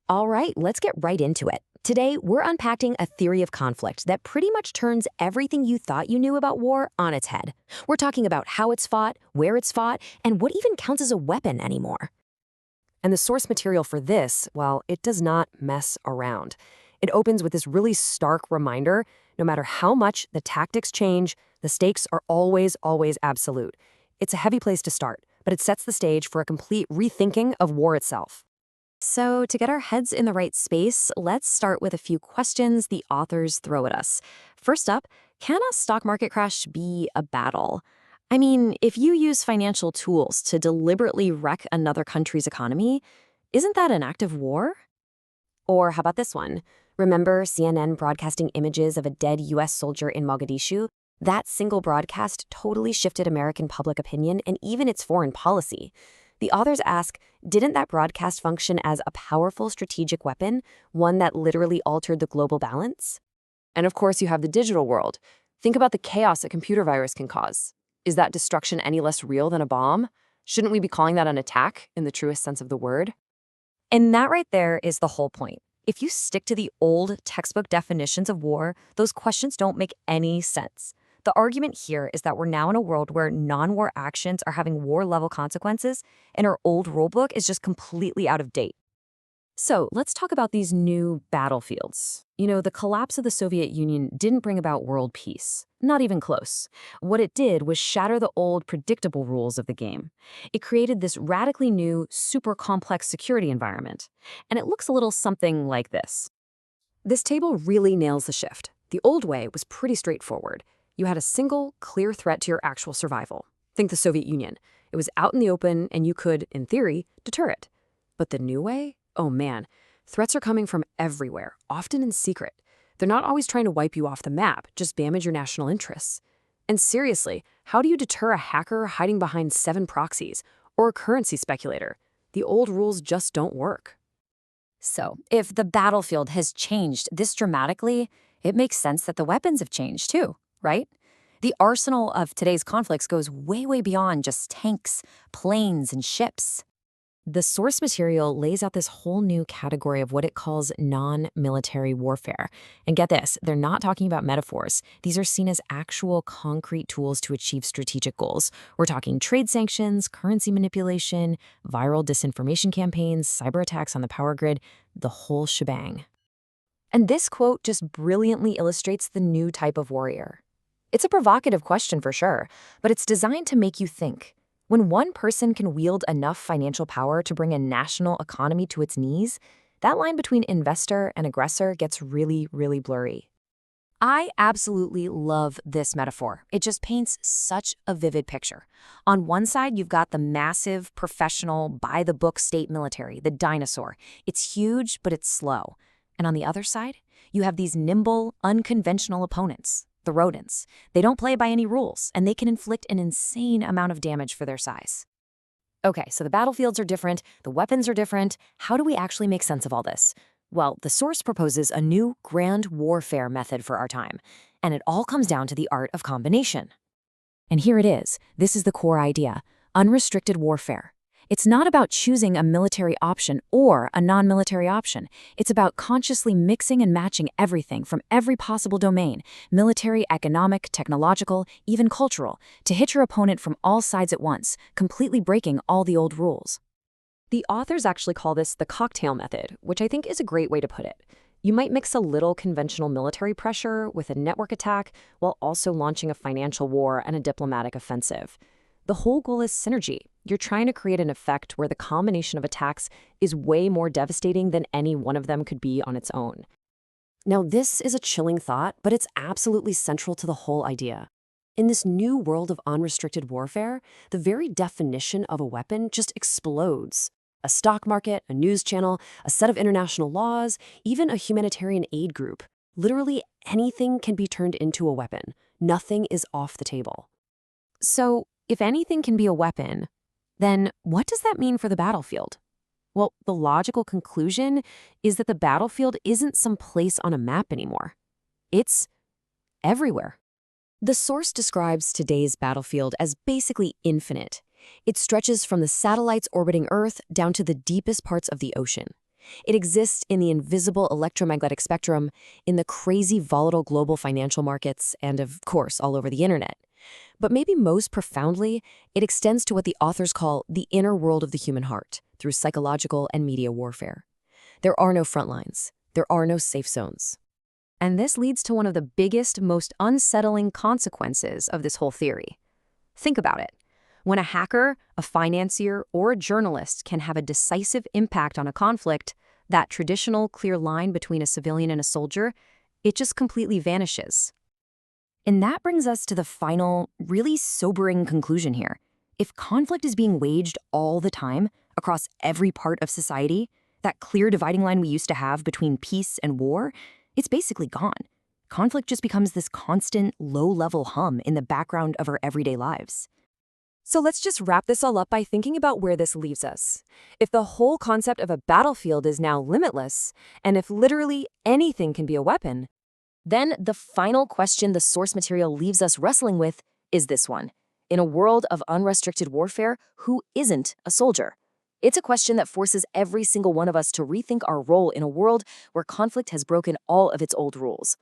All right, let's get right into it. Today, we're unpacking a theory of conflict that pretty much turns everything you thought you knew about war on its head. We're talking about how it's fought, where it's fought, and what even counts as a weapon anymore. And the source material for this, well, it does not mess around. It opens with this really stark reminder, no matter how much the tactics change, the stakes are always, always absolute. It's a heavy place to start, but it sets the stage for a complete rethinking of war itself. So, to get our heads in the right space, let's start with a few questions the authors throw at us. First up, can a stock market crash be a battle? I mean, if you use financial tools to deliberately wreck another country's economy, isn't that an act of war? Or how about this one? Remember CNN broadcasting images of a dead U.S. soldier in Mogadishu? That single broadcast totally shifted American public opinion and even its foreign policy. The authors ask, didn't that broadcast function as a powerful strategic weapon, one that literally altered the global balance? And of course, you have the digital world. Think about the chaos a computer virus can cause. Is that destruction any less real than a bomb? Shouldn't we be calling that an attack in the truest sense of the word? And that right there is the whole point. If you stick to the old textbook definitions of war, those questions don't make any sense. The argument here is that we're now in a world where non-war actions are having war-level consequences, and our old rulebook is just completely out of date. So let's talk about these new battlefields. You know, the collapse of the Soviet Union didn't bring about world peace. Not even close. What it did was shatter the old, predictable rules of the game. It created this radically new, super complex security environment. And it looks a little something like this. This table really nails the shift. The old way was pretty straightforward. You had a single, clear threat to your actual survival. Think the Soviet Union. It was out in the open, and you could, in theory, deter it. But the new way? Oh man, threats are coming from everywhere, often in secret. They're not always trying to wipe you off the map, just damage your national interests. And seriously, how do you deter a hacker hiding behind 7 proxies, or a currency speculator? The old rules just don't work. So, if the battlefield has changed this dramatically, it makes sense that the weapons have changed too, right? The arsenal of today's conflicts goes way, way beyond just tanks, planes, and ships. The source material lays out this whole new category of what it calls non-military warfare. And get this, they're not talking about metaphors. These are seen as actual concrete tools to achieve strategic goals. We're talking trade sanctions, currency manipulation, viral disinformation campaigns, cyber attacks on the power grid, the whole shebang. And this quote just brilliantly illustrates the new type of warrior. It's a provocative question for sure, but it's designed to make you think. When one person can wield enough financial power to bring a national economy to its knees, that line between investor and aggressor gets really, really blurry. I absolutely love this metaphor. It just paints such a vivid picture. On one side, you've got the massive, professional, by-the-book state military, the dinosaur. It's huge, but it's slow. And on the other side, you have these nimble, unconventional opponents, the rodents. They don't play by any rules, and they can inflict an insane amount of damage for their size. Okay, so the battlefields are different, the weapons are different. How do we actually make sense of all this? Well, the source proposes a new grand warfare method for our time, and it all comes down to the art of combination. And here it is. This is the core idea: unrestricted warfare. It's not about choosing a military option or a non-military option. It's about consciously mixing and matching everything from every possible domain, military, economic, technological, even cultural, to hit your opponent from all sides at once, completely breaking all the old rules. The authors actually call this the cocktail method, which I think is a great way to put it. You might mix a little conventional military pressure with a network attack while also launching a financial war and a diplomatic offensive. The whole goal is synergy. You're trying to create an effect where the combination of attacks is way more devastating than any one of them could be on its own. Now, this is a chilling thought, but it's absolutely central to the whole idea. In this new world of unrestricted warfare, the very definition of a weapon just explodes. A stock market, a news channel, a set of international laws, even a humanitarian aid group. Literally anything can be turned into a weapon. Nothing is off the table. So, if anything can be a weapon, then what does that mean for the battlefield? Well, the logical conclusion is that the battlefield isn't some place on a map anymore. It's everywhere. The source describes today's battlefield as basically infinite. It stretches from the satellites orbiting Earth down to the deepest parts of the ocean. It exists in the invisible electromagnetic spectrum, in the crazy volatile global financial markets, and of course, all over the internet. But maybe most profoundly, it extends to what the authors call the inner world of the human heart, through psychological and media warfare. There are no front lines. There are no safe zones. And this leads to one of the biggest, most unsettling consequences of this whole theory. Think about it. When a hacker, a financier, or a journalist can have a decisive impact on a conflict, that traditional clear line between a civilian and a soldier, it just completely vanishes. And that brings us to the final, really sobering conclusion here. If conflict is being waged all the time, across every part of society, that clear dividing line we used to have between peace and war, it's basically gone. Conflict just becomes this constant, low-level hum in the background of our everyday lives. So let's just wrap this all up by thinking about where this leaves us. If the whole concept of a battlefield is now limitless, and if literally anything can be a weapon, then the final question the source material leaves us wrestling with is this one. In a world of unrestricted warfare, who isn't a soldier? It's a question that forces every single one of us to rethink our role in a world where conflict has broken all of its old rules.